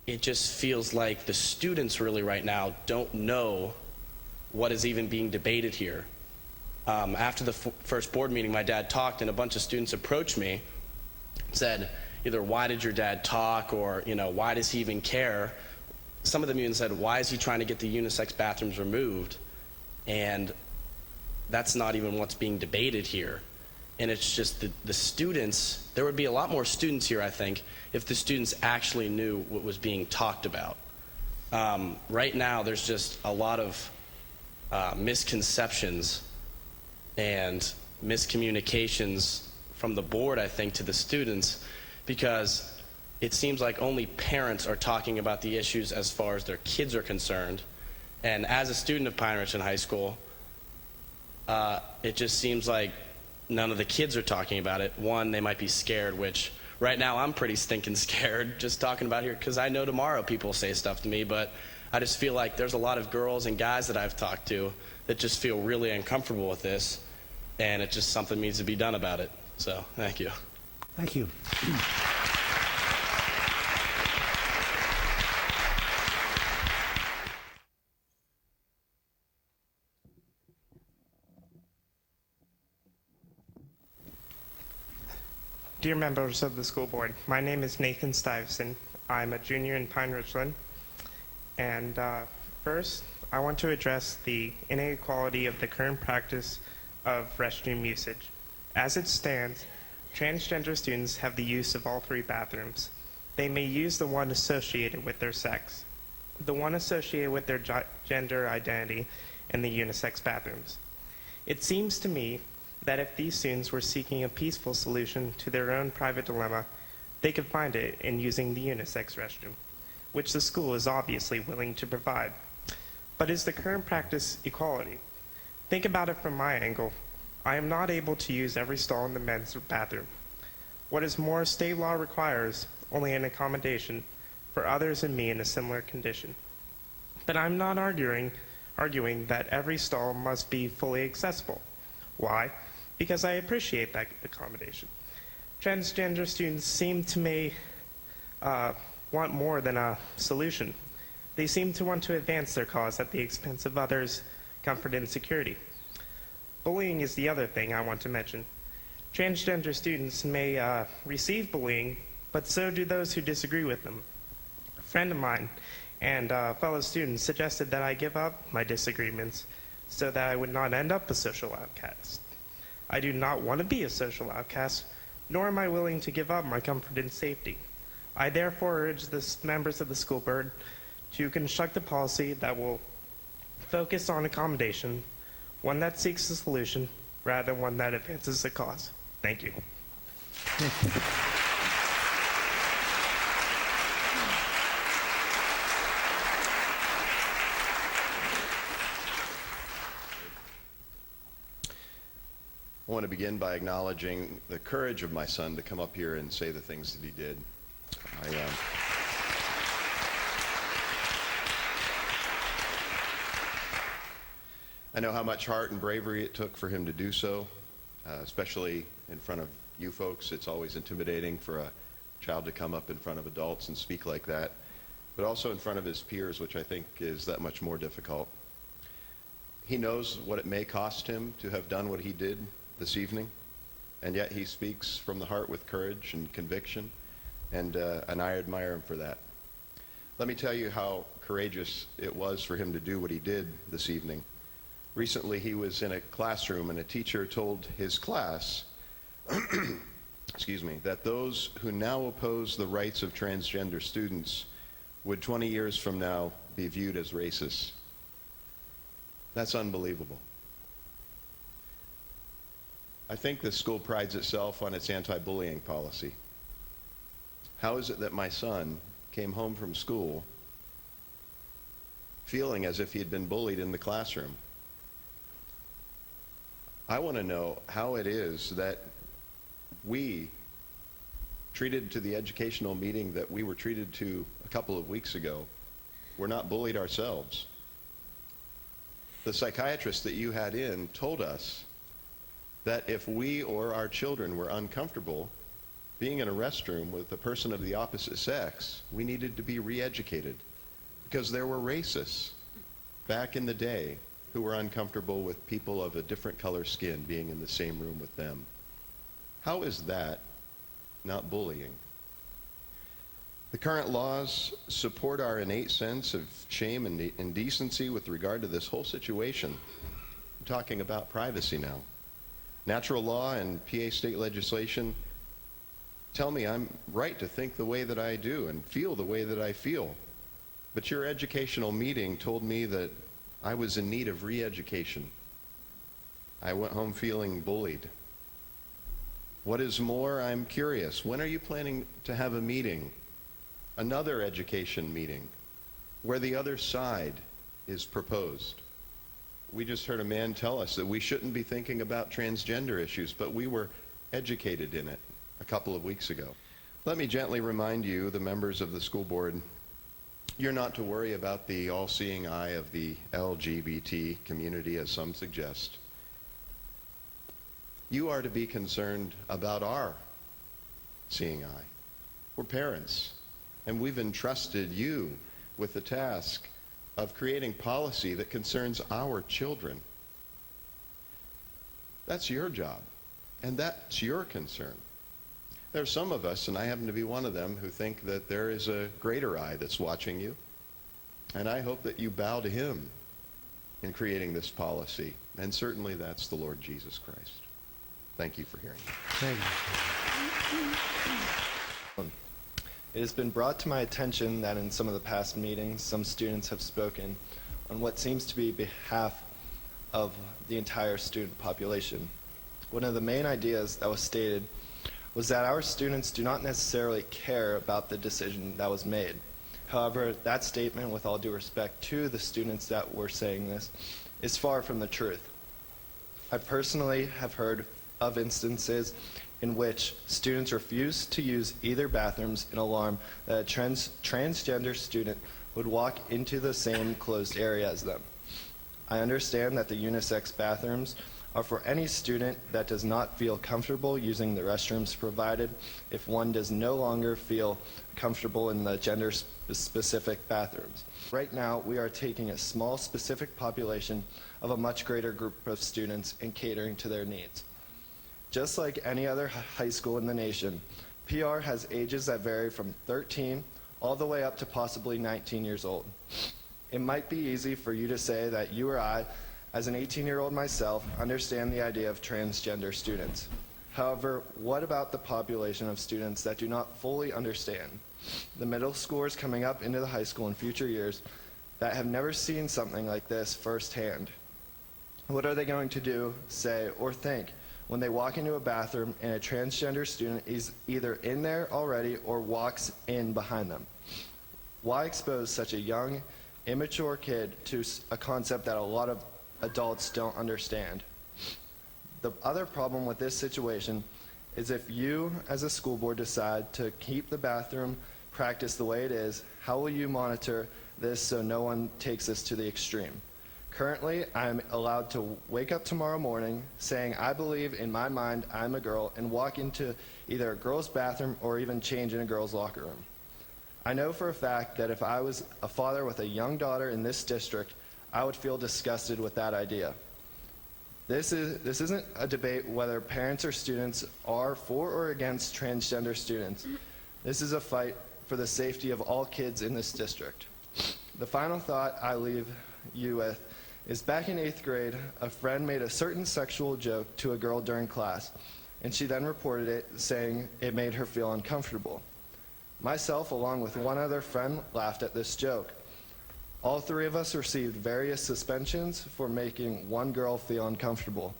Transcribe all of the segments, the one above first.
it just feels like the students really right now don't know what is even being debated here. After the first board meeting, my dad talked, and a bunch of students approached me and said, either why did your dad talk, or why does he even care? Some of them even said, why is he trying to get the unisex bathrooms removed? And that's not even what's being debated here. And it's just the students, there would be a lot more students here, I think, if the students actually knew what was being talked about. Right now, there's just a lot of misconceptions and miscommunications from the board, I think, to the students, because it seems like only parents are talking about the issues as far as their kids are concerned. And as a student of Pine-Richland High School, it just seems like none of the kids are talking about it. One, they might be scared, which right now I'm pretty stinking scared just talking about here, because I know tomorrow people say stuff to me, but I just feel like there's a lot of girls and guys that I've talked to that just feel really uncomfortable with this, and it just something needs to be done about it. So, thank you. Thank you. Dear members of the school board, my name is Nathan Stuyvesant. I'm a junior in Pine-Richland. And first, I want to address the inequality of the current practice of restroom usage. As it stands, transgender students have the use of all three bathrooms. They may use the one associated with their sex, the one associated with their gender identity, and the unisex bathrooms. It seems to me that if these students were seeking a peaceful solution to their own private dilemma, they could find it in using the unisex restroom, which the school is obviously willing to provide. But is the current practice equality? Think about it from my angle. I am not able to use every stall in the men's bathroom. What is more, state law requires only an accommodation for others and me in a similar condition. But I'm not arguing that every stall must be fully accessible. Why? Because I appreciate that accommodation. Transgender students seem to may want more than a solution. They seem to want to advance their cause at the expense of others' comfort and security. Bullying is the other thing I want to mention. Transgender students may receive bullying, but so do those who disagree with them. A friend of mine and fellow students suggested that I give up my disagreements so that I would not end up a social outcast. I do not want to be a social outcast, nor am I willing to give up my comfort and safety. I therefore urge the members of the school board to construct a policy that will focus on accommodation, one that seeks a solution rather than one that advances the cause. Thank you. I want to begin by acknowledging the courage of my son to come up here and say the things that he did. I know how much heart and bravery it took for him to do so, especially in front of you folks. It's always intimidating for a child to come up in front of adults and speak like that, but also in front of his peers, which I think is that much more difficult. He knows what it may cost him to have done what he did this evening, and yet he speaks from the heart with courage and conviction, and I admire him for that. Let me tell you how courageous it was for him to do what he did this evening. Recently, he was in a classroom, and a teacher told his class, excuse me, that those who now oppose the rights of transgender students would 20 years from now be viewed as racist. That's unbelievable. I think the school prides itself on its anti-bullying policy. How is it that my son came home from school feeling as if he had been bullied in the classroom? I want to know how it is that we, treated to the educational meeting that we were treated to a couple of weeks ago, were not bullied ourselves. The psychiatrist that you had in told us that if we or our children were uncomfortable, being in a restroom with a person of the opposite sex, we needed to be re-educated because there were racists back in the day who were uncomfortable with people of a different color skin being in the same room with them. How is that not bullying? The current laws support our innate sense of shame and indecency with regard to this whole situation. I'm talking about privacy now. Natural law and PA state legislation tell me I'm right to think the way that I do and feel the way that I feel. But your educational meeting told me that I was in need of re-education. I went home feeling bullied. What is more, I'm curious, when are you planning to have a meeting, another education meeting, where the other side is proposed? We just heard a man tell us that we shouldn't be thinking about transgender issues, but we were educated in it a couple of weeks ago. Let me gently remind you, the members of the school board, you're not to worry about the all-seeing eye of the LGBT community, as some suggest. You are to be concerned about our seeing eye. We're parents, and we've entrusted you with the task of creating policy that concerns our children. That's your job, and that's your concern. There are some of us, and I happen to be one of them, who think that there is a greater eye that's watching you, and I hope that you bow to him in creating this policy, and certainly that's the Lord Jesus Christ. Thank you for hearing me. Thank you. It has been brought to my attention that in some of the past meetings, some students have spoken on what seems to be behalf of the entire student population. One of the main ideas that was stated was that our students do not necessarily care about the decision that was made. However, that statement, with all due respect to the students that were saying this, is far from the truth. I personally have heard of instances in which students refuse to use either bathrooms in alarm that a transgender student would walk into the same closed area as them. I understand that the unisex bathrooms are for any student that does not feel comfortable using the restrooms provided if one does no longer feel comfortable in the gender-specific bathrooms. Right now, we are taking a small specific population of a much greater group of students and catering to their needs. Just like any other high school in the nation, PR has ages that vary from 13 all the way up to possibly 19 years old. It might be easy for you to say that you or I, as an 18-year-old myself, understand the idea of transgender students. However, what about the population of students that do not fully understand? The middle schoolers coming up into the high school in future years that have never seen something like this firsthand. What are they going to do, say, or think when they walk into a bathroom and a transgender student is either in there already or walks in behind them? Why expose such a young, immature kid to a concept that a lot of adults don't understand? The other problem with this situation is if you, as a school board, decide to keep the bathroom practice the way it is, how will you monitor this so no one takes this to the extreme? Currently, I'm allowed to wake up tomorrow morning saying I believe in my mind I'm a girl and walk into either a girl's bathroom or even change in a girl's locker room. I know for a fact that if I was a father with a young daughter in this district, I would feel disgusted with that idea. This isn't a debate whether parents or students are for or against transgender students. This is a fight for the safety of all kids in this district. The final thought I leave you with is back in 8th grade, a friend made a certain sexual joke to a girl during class, and she then reported it, saying it made her feel uncomfortable. Myself, along with one other friend, laughed at this joke. All three of us received various suspensions for making one girl feel uncomfortable.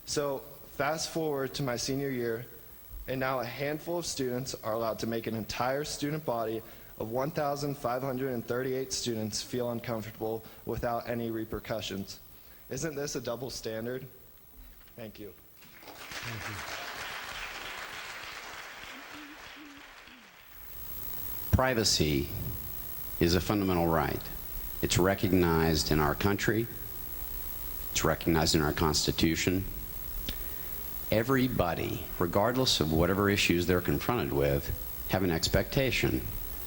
So fast forward to my senior year, and now a handful of students are allowed to make an entire student body of 1,538 students feel uncomfortable without any repercussions. Isn't this a double standard? Thank you. Thank you. Privacy is a fundamental right. It's recognized in our country. It's recognized in our Constitution. everybody, regardless of whatever issues they're confronted with, have an expectation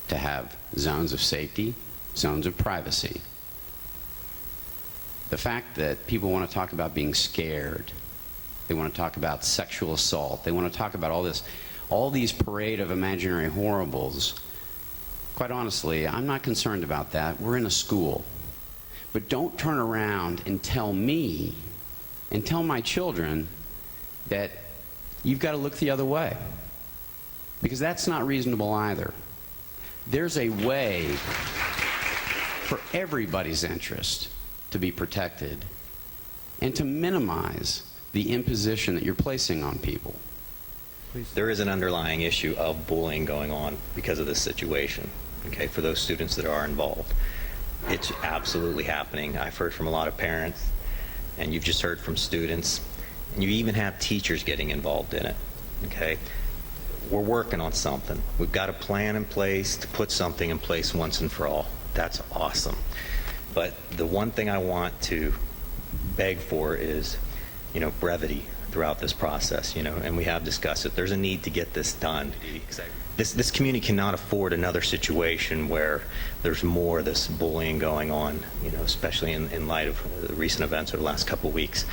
to have zones of safety, zones of privacy. The fact that people want to talk about being scared, they want to talk about sexual assault, they want to talk about all these parade of imaginary horribles, quite honestly, I'm not concerned about that. We're in a school. But don't turn around and tell me and tell my children that you've got to look the other way, because that's not reasonable either. There's a way for everybody's interest to be protected and to minimize the imposition that you're placing on people. There is an underlying issue of bullying going on because of this situation, okay, for those students that are involved. It's absolutely happening. I've heard from a lot of parents, and you've just heard from students, and you even have teachers getting involved in it, okay? We're working on something. We've got a plan in place to put something in place once and for all. That's awesome. But the one thing I want to beg for is, brevity throughout this process, and we have discussed it. There's a need to get this done. This community cannot afford another situation where there's more of this bullying going on, especially in light of the recent events over the last couple of weeks.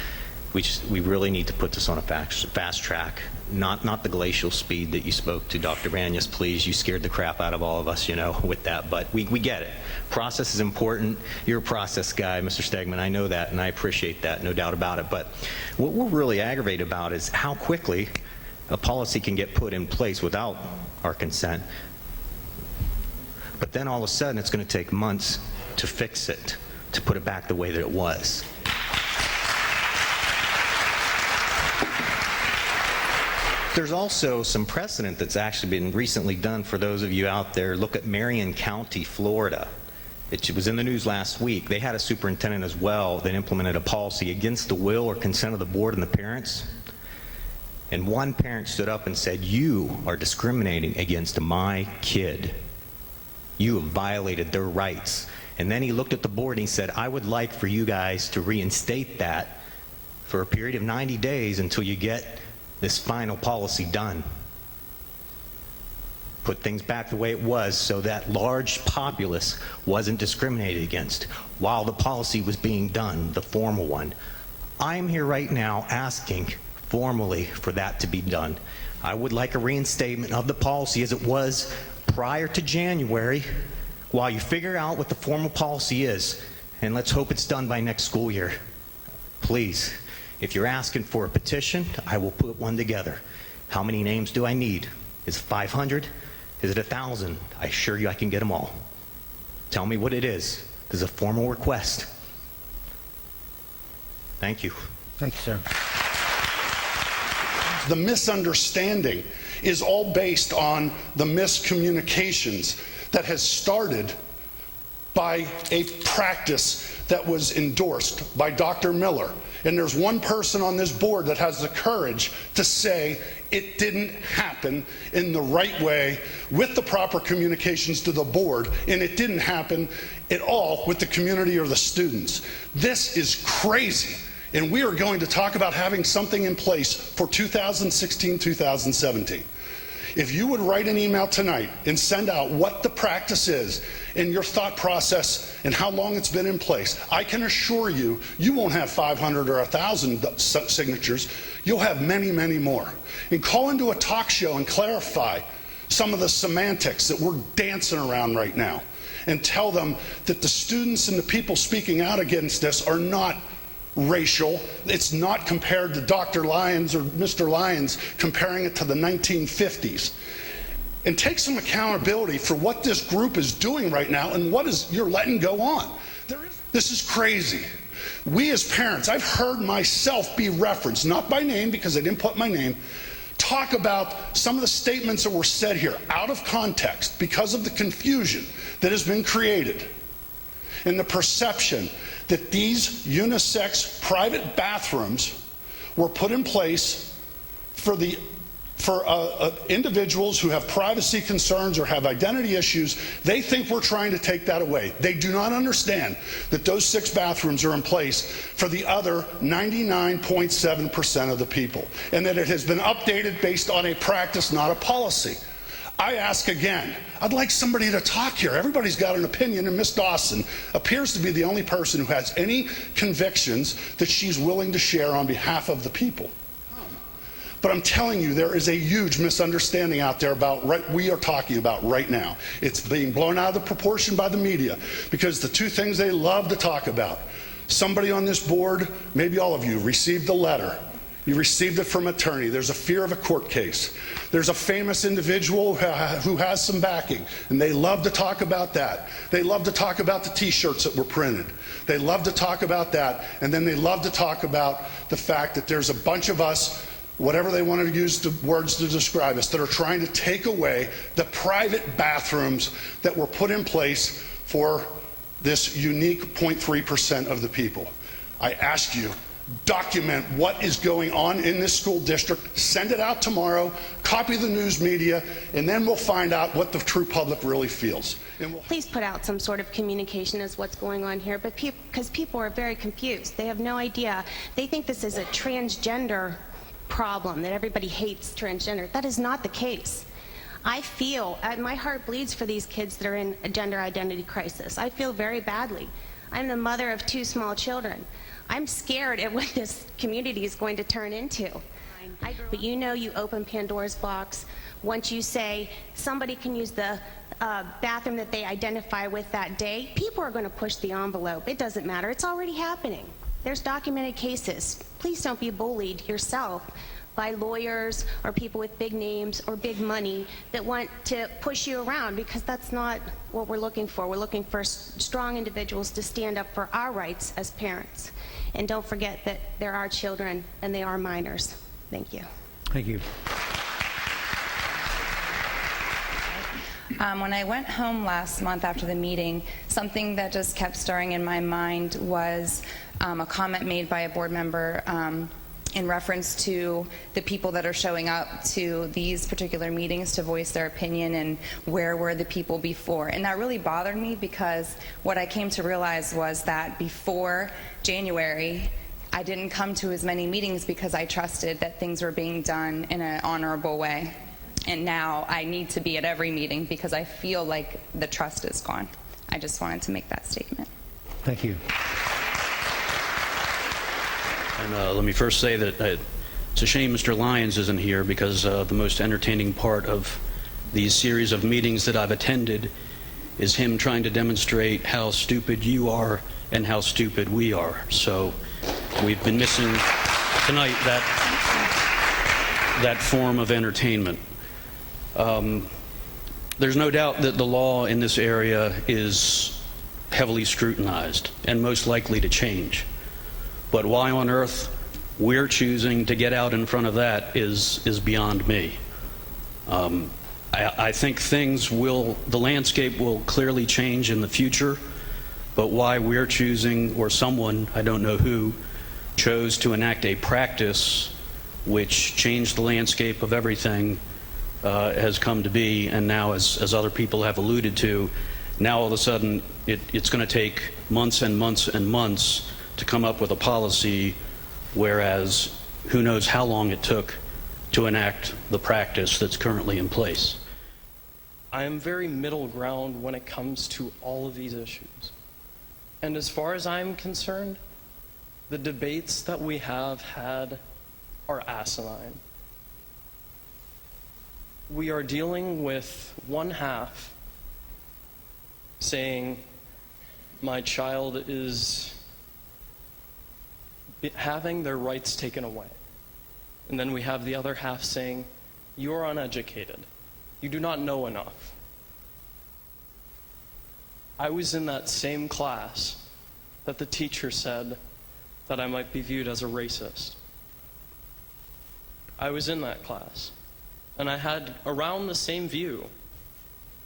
We really need to put this on a fast track, not the glacial speed that you spoke to, Dr. Banyas, please. You scared the crap out of all of us, with that, but we get it. Process is important. You're a process guy, Mr. Stegman. I know that, and I appreciate that, no doubt about it. But what we're really aggravated about is how quickly a policy can get put in place without our consent. But then all of a sudden, it's going to take months to fix it, to put it back the way that it was. There's also some precedent that's actually been recently done for those of you out there. Look at Marion County, Florida. It was in the news last week. They had a superintendent as well that implemented a policy against the will or consent of the board and the parents. And one parent stood up and said, "You are discriminating against my kid. You have violated their rights." And then he looked at the board and he said, "I would like for you guys to reinstate that for a period of 90 days until you get this final policy done. Put things back the way it was so that large populace wasn't discriminated against while the policy was being done, the formal one." I'm here right now asking formally for that to be done. I would like a reinstatement of the policy as it was prior to January while you figure out what the formal policy is, and let's hope it's done by next school year. Please. If you're asking for a petition, I will put one together. How many names do I need? Is it 500? Is it 1,000? I assure you I can get them all. Tell me what it is. This is a formal request. Thank you. Thank you, sir. The misunderstanding is all based on the miscommunications that has started by a practice that was endorsed by Dr. Miller. And there's one person on this board that has the courage to say it didn't happen in the right way with the proper communications to the board, and it didn't happen at all with the community or the students. This is crazy. And we are going to talk about having something in place for 2016-2017. If you would write an email tonight and send out what the practice is and your thought process and how long it's been in place, I can assure you, you won't have 500 or 1,000 signatures. You'll have many, many more. And call into a talk show and clarify some of the semantics that we're dancing around right now, and tell them that the students and the people speaking out against this are not racial. It's not compared to Dr. Lyons or Mr. Lyons, comparing it to the 1950s. And take some accountability for what this group is doing right now and what is you're letting go on. This is crazy. We as parents, I've heard myself be referenced, not by name because I didn't put my name, talk about some of the statements that were said here out of context because of the confusion that has been created and the perception that these unisex private bathrooms were put in place for the For individuals who have privacy concerns or have identity issues, they think we're trying to take that away. They do not understand that those 6 bathrooms are in place for the other 99.7% of the people, and that it has been updated based on a practice, not a policy. I ask again, I'd like somebody to talk here. Everybody's got an opinion, and Ms. Dawson appears to be the only person who has any convictions that she's willing to share on behalf of the people. But I'm telling you, there is a huge misunderstanding out there about what we are talking about right now. It's being blown out of the proportion by the media, because the 2 things they love to talk about. Somebody on this board, maybe all of you, received a letter. You received it from an attorney. There's a fear of a court case. There's a famous individual who has some backing, and they love to talk about that. They love to talk about the T-shirts that were printed. They love to talk about that, and then they love to talk about the fact that there's a bunch of us, whatever they want to use the words to describe us, that are trying to take away the private bathrooms that were put in place for this unique 0.3% of the people. I ask you, document what is going on in this school district, send it out tomorrow, copy the news media, and then we'll find out what the true public really feels. Please put out some sort of communication as what's going on here, but because people are very confused. They have no idea. They think this is a transgender problem, that everybody hates transgender. That is not the case. I feel, my heart bleeds for these kids that are in a gender identity crisis. I feel very badly. I'm the mother of 2 small children. I'm scared at what this community is going to turn into. But you know, you open Pandora's box once you say somebody can use the bathroom that they identify with that day. People are going to push the envelope. It doesn't matter. It's already happening. There's documented cases. Please don't be bullied yourself by lawyers or people with big names or big money that want to push you around, because that's not what we're looking for. We're looking for strong individuals to stand up for our rights as parents. And don't forget that there are children and they are minors. Thank you. Thank you. When I went home last month after the meeting, something that just kept stirring in my mind was a comment made by a board member in reference to the people that are showing up to these particular meetings to voice their opinion, and where were the people before. And that really bothered me, because what I came to realize was that before January, I didn't come to as many meetings because I trusted that things were being done in an honorable way. And now I need to be at every meeting because I feel like the trust is gone. I just wanted to make that statement. Thank you. And let me first say that it's a shame Mr. Lyons isn't here, because the most entertaining part of these series of meetings that I've attended is him trying to demonstrate how stupid you are and how stupid we are. So we've been missing tonight that form of entertainment. There's no doubt that the law in this area is heavily scrutinized and most likely to change. But why on earth we're choosing to get out in front of that is beyond me. I think the landscape will clearly change in the future, but why we're choosing, or someone, I don't know who, chose to enact a practice which changed the landscape of everything has come to be, and now, as other people have alluded to, now all of a sudden it's going to take months and months and months to come up with a policy, whereas who knows how long it took to enact the practice that's currently in place. I am very middle ground when it comes to all of these issues. And as far as I'm concerned, the debates that we have had are asinine. We are dealing with one half saying, my child is having their rights taken away. And then we have the other half saying, you're uneducated. You do not know enough. I was in that same class that the teacher said that I might be viewed as a racist. I was in that class, and I had around the same view.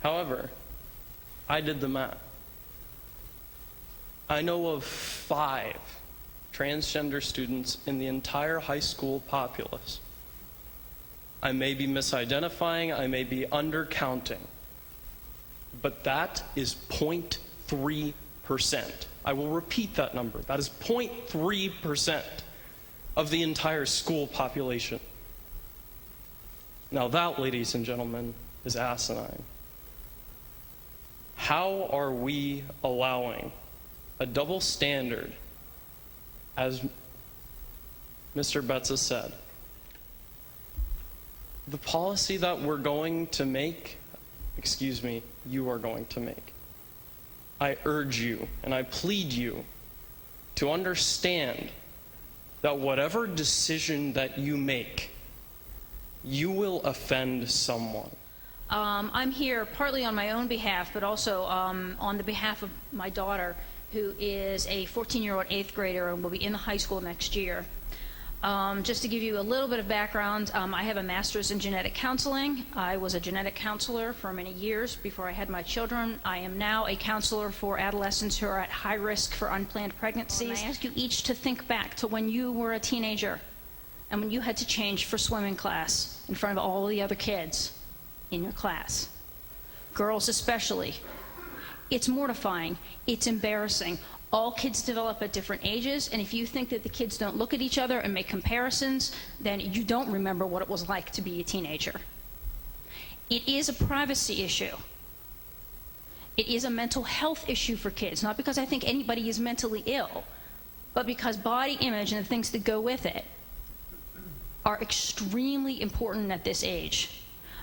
However, I did the math. I know of 5 transgender students in the entire high school populace. I may be misidentifying, I may be undercounting, but that is 0.3%. I will repeat that number. That is 0.3% of the entire school population. Now that, ladies and gentlemen, is asinine. How are we allowing a double standard, as Mr. Betts has said? The policy that we're going to make, you are going to make. I urge you and I plead you to understand that whatever decision that you make, you will offend someone. I'm here partly on my own behalf, but also on the behalf of my daughter, who is a 14-year-old 8th grader and will be in the high school next year. Just to give you a little bit of background, I have a master's in genetic counseling. I was a genetic counselor for many years before I had my children. I am now a counselor for adolescents who are at high risk for unplanned pregnancies. I ask you each to think back to when you were a teenager and when you had to change for swimming class in front of all the other kids in your class. Girls especially. It's mortifying. It's embarrassing. All kids develop at different ages, and if you think that the kids don't look at each other and make comparisons, then you don't remember what it was like to be a teenager. It is a privacy issue. It is a mental health issue for kids, not because I think anybody is mentally ill, but because body image and the things that go with it are extremely important at this age.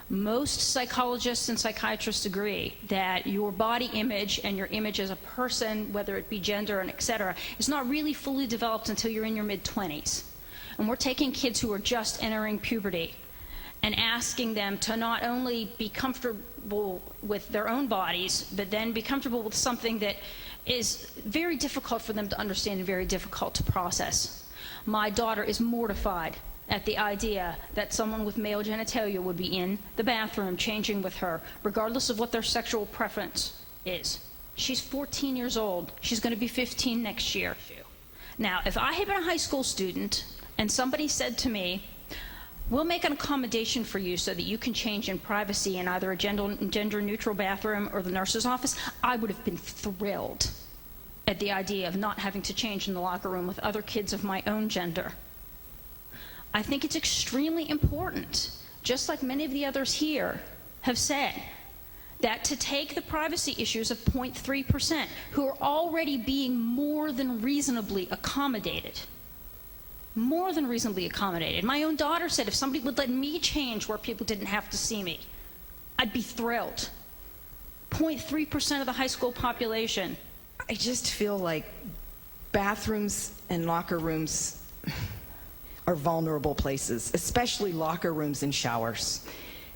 Most psychologists and psychiatrists agree that your body image and your image as a person, whether it be gender and etc., is not really fully developed until you're in your mid-20s. And we're taking kids who are just entering puberty and asking them to not only be comfortable with their own bodies, but then be comfortable with something that is very difficult for them to understand and very difficult to process. My daughter is mortified at the idea that someone with male genitalia would be in the bathroom changing with her, regardless of what their sexual preference is. She's 14 years old. She's going to be 15 next year. Now, if I had been a high school student and somebody said to me, we'll make an accommodation for you so that you can change in privacy in either a gender-neutral bathroom or the nurse's office, I would have been thrilled at the idea of not having to change in the locker room with other kids of my own gender. I think it's extremely important, just like many of the others here have said, that to take the privacy issues of 0.3%, who are already being more than reasonably accommodated. More than reasonably accommodated. My own daughter said if somebody would let me change where people didn't have to see me, I'd be thrilled. 0.3% of the high school population. I just feel like bathrooms and locker rooms are vulnerable places, especially locker rooms and showers.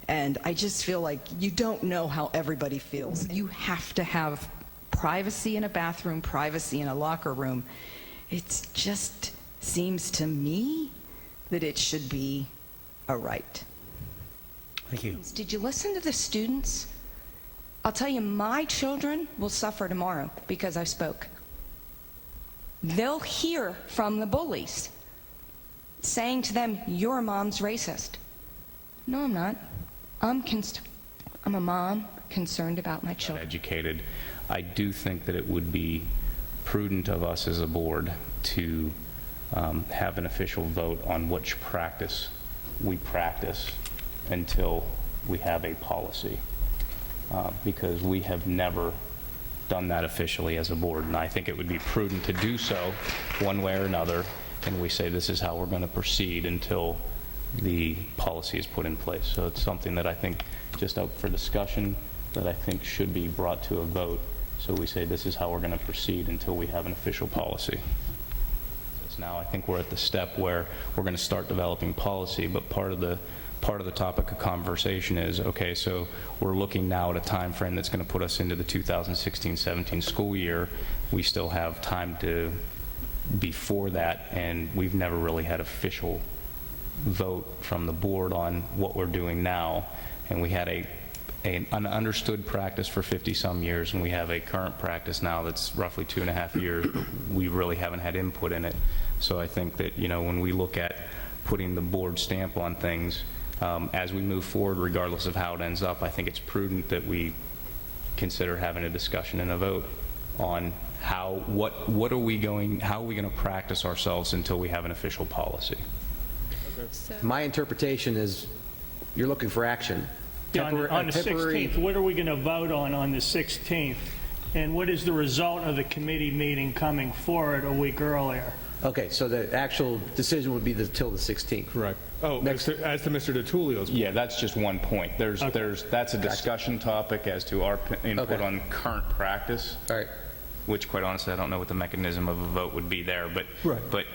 And I just feel like you don't know how everybody feels. You have to have privacy in a bathroom, privacy in a locker room. It just seems to me that it should be a right. Thank you. Did you listen to the students? I'll tell you, my children will suffer tomorrow because I spoke. They'll hear from the bullies saying to them, your mom's racist. No, I'm not. I'm a mom concerned about my children. Educated. I do think that it would be prudent of us as a board to have an official vote on which practice we practice until we have a policy, because we have never done that officially as a board, and I think it would be prudent to do so one way or another, and we say this is how we're going to proceed until the policy is put in place. So it's something that I think just up for discussion that I think should be brought to a vote. So we say this is how we're going to proceed until we have an official policy. Now I think we're at the step where we're going to start developing policy, but part of the topic of conversation is, okay, so we're looking now at a time frame that's going to put us into the 2016-17 school year. We still have time to before that, and we've never really had official vote from the board on what we're doing now. And we had an understood practice for 50-some years, and we have a current practice now that's roughly 2.5 years, but we really haven't had input in it. So I think that, you know, when we look at putting the board stamp on things, As we move forward, regardless of how it ends up, I think it's prudent that we consider having a discussion and a vote on how are we going to practice ourselves until we have an official policy. My interpretation is you're looking for action. Yeah, on the 16th, what are we going to vote on the 16th? And what is the result of the committee meeting coming forward a week earlier? Okay, so the actual decision would be till the 16th. Correct. Oh, as to Mr. DiTullio's point. Yeah, that's just one point. That's a discussion topic as to our input on current practice. All right. Which, quite honestly, I don't know what the mechanism of a vote would be there, but right. But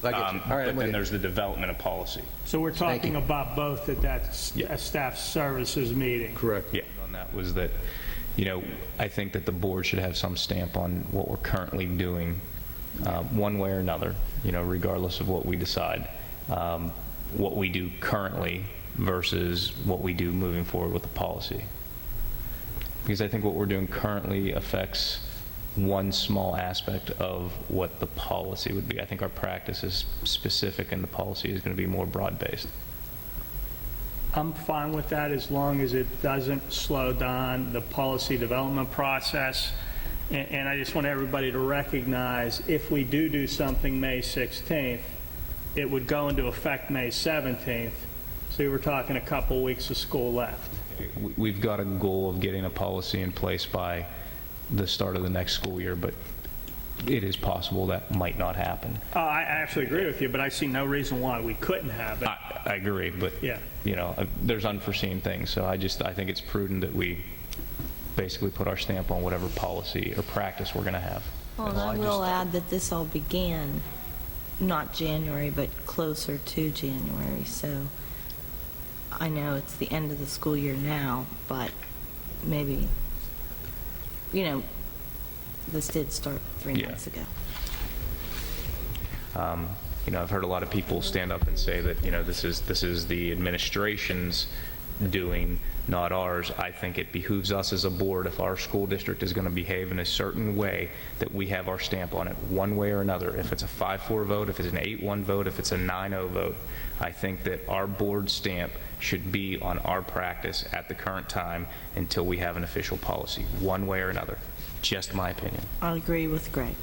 I get you. All right, but then there's the development of policy. So we're talking about both at that staff services meeting. Correct. Yeah. On that was that, I think that the board should have some stamp on what we're currently doing, one way or another, regardless of what we decide, what we do currently versus what we do moving forward with the policy. Because I think what we're doing currently affects one small aspect of what the policy would be. I think our practice is specific and the policy is going to be more broad-based. I'm fine with that as long as it doesn't slow down the policy development process. And I just want everybody to recognize if we do something May 16th, it would go into effect May 17th. So we're talking a couple weeks of school left. We've got a goal of getting a policy in place by the start of the next school year, but it is possible that might not happen. I actually agree with you, but I see no reason why we couldn't have it. I agree, but there's unforeseen things, so I think it's prudent that we basically put our stamp on whatever policy or practice we're going to have. Well, I will add that this all began not January, but closer to January, so I know it's the end of the school year now, but maybe this did start 3 months ago. I've heard a lot of people stand up and say that this is the administration's doing, not ours. I think it behooves us as a board, if our school district is going to behave in a certain way, that we have our stamp on it one way or another. If it's a 5-4 vote, if it's an 8-1 vote, if it's a 9-0 vote, I think that our board stamp should be on our practice at the current time until we have an official policy, one way or another. Just my opinion. I agree with Greg.